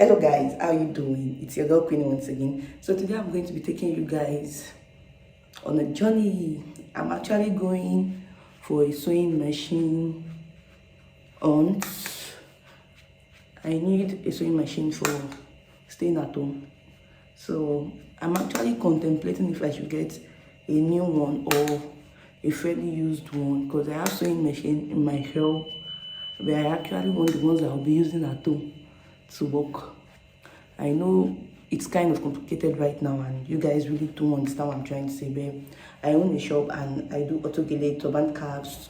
Hello guys, how you doing? It's your girl Queenie once again. So today I'm going to be taking you guys on a journey. I'm actually going for a sewing machine hunt. I need a sewing machine for staying at home. So I'm actually contemplating if I should get a new one or a fairly used one, because I have sewing machine in my shop, but I actually want the ones that I'll be using at home to work. I know it's kind of complicated right now and you guys really don't understand what I'm trying to say, babe. I own a shop and I do autogele, turban caps,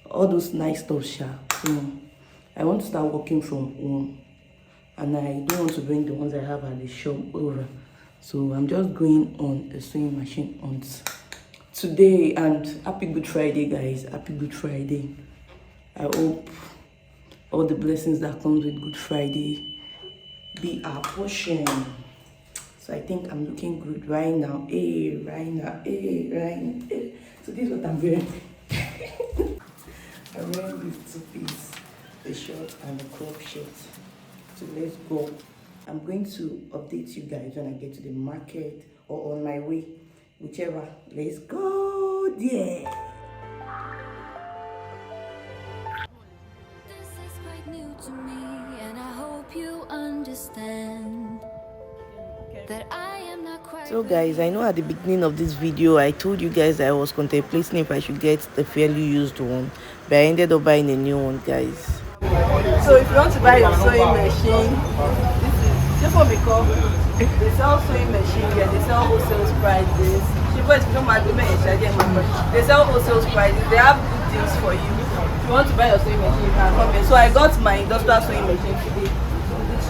all those nice stuff, So I want to start working from home and I don't want to bring the ones I have at the shop over. So I'm just going on a sewing machine hunt today. And happy Good Friday, guys. Happy Good Friday. I hope all the blessings that comes with Good Friday be our portion. So I think I'm looking good right now. Right now. So this is what I'm wearing. I'm wearing this two-piece, the short and the crop shirt. So let's go. I'm going to update you guys when I get to the market or on my way, whichever. Let's go there. This is quite new to me, and I hope you understand that I am not quite. So guys, I know at the beginning of this video I told you guys I was contemplating if I should get the fairly used one, but I ended up buying a new one, guys. So if you want to buy a sewing machine, this is just what we call. They sell sewing machine here. They sell wholesale prices. They sell wholesale prices. They have good deals for you. If you want to buy your sewing machine, you can come here. So I got my industrial sewing machine today.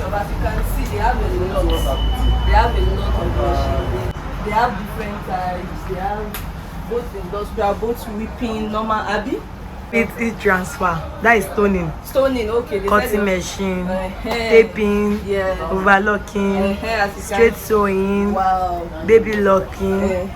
As you can see, they have a lot. They have a lot of machines. They have different types. They have both industrial, both whipping, normal, Abby. It's transfer. That is stoning. Stoning, okay. Cutting machine, taping, overlocking, straight sewing, baby locking.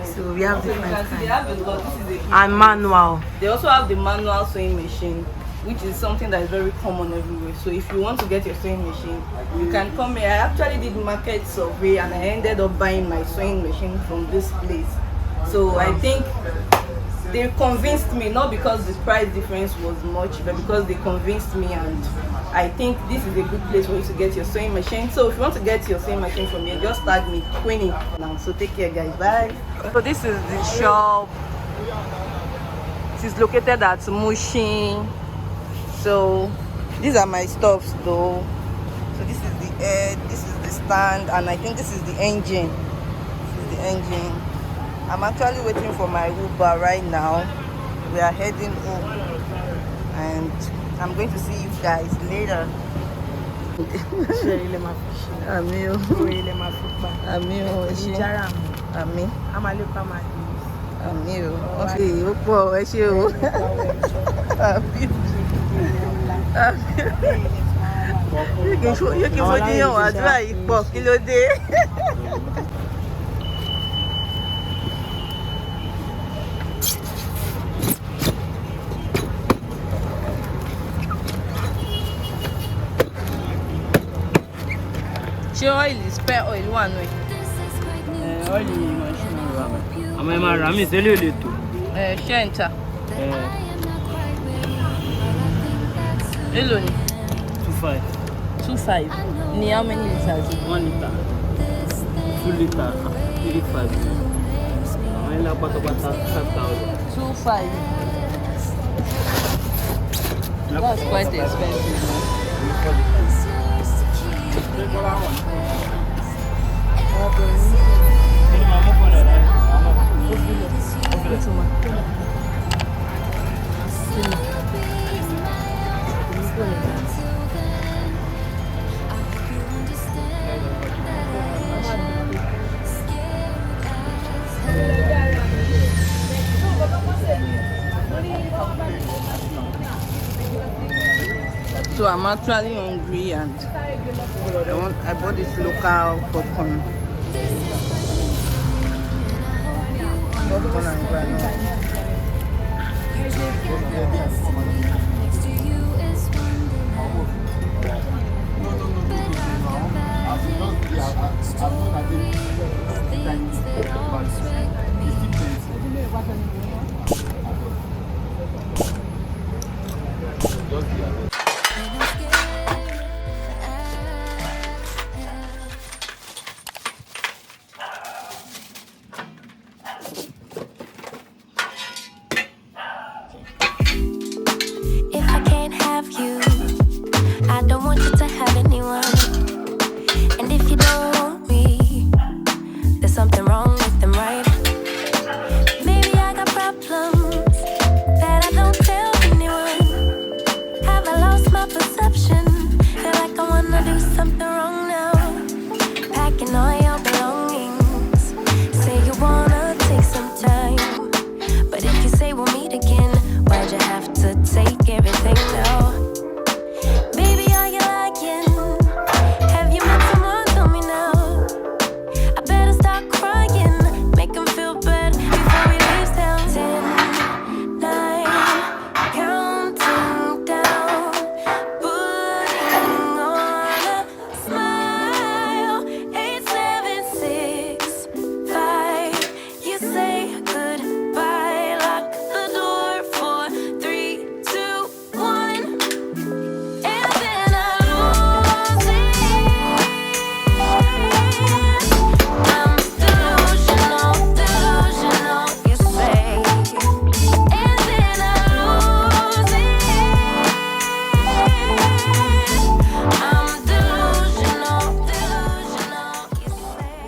So we have different kinds. They have a lot. This is And manual. They also have the manual sewing machine, which is something that is very common everywhere. So if you want to get your sewing machine, you can come here. I actually did market survey and I ended up buying my sewing machine from this place. So I think they convinced me, not because the price difference was much, but because they convinced me, and I think this is a good place for you to get your sewing machine. So if you want to get your sewing machine from here, just tag me, Queenie. Now, so take care, guys. Bye. So this is the shop. It is located at Mushin. So these are my stuffs though. So this is the head, this is the stand, and I think this is the engine. This is the engine. I'm actually waiting for my Uber right now. We are heading home and I'm going to see you guys later. Oil is spare oil one way. Oil machine ram. Am I my ram is a little too. Shenta. Hello. 2.5. 2.5. Ni how many liters? 1 liter. 2 liter. 3.5. I like about 5,000. 2.5. That's quite expensive. So I'm actually hungry and I bought this local popcorn. Popcorn and granola. packing all your belongings. Say you wanna take some time, but if you say we'll meet again, why'd you have to take everything now? Baby, are you lying? Have you met someone? Tell me now. I better stop crying, make him feel bad before he leaves town. 10, 9, counting down, putting on a smile. 8, 7, 6, 5. You say goodbye, lock the door for 3, 2, 1, and then I lose it. I'm delusional, delusional, you say, and then I lose it. I'm delusional, delusional, you say.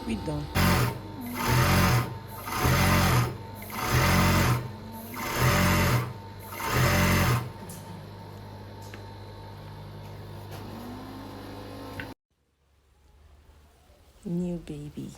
We done. New baby.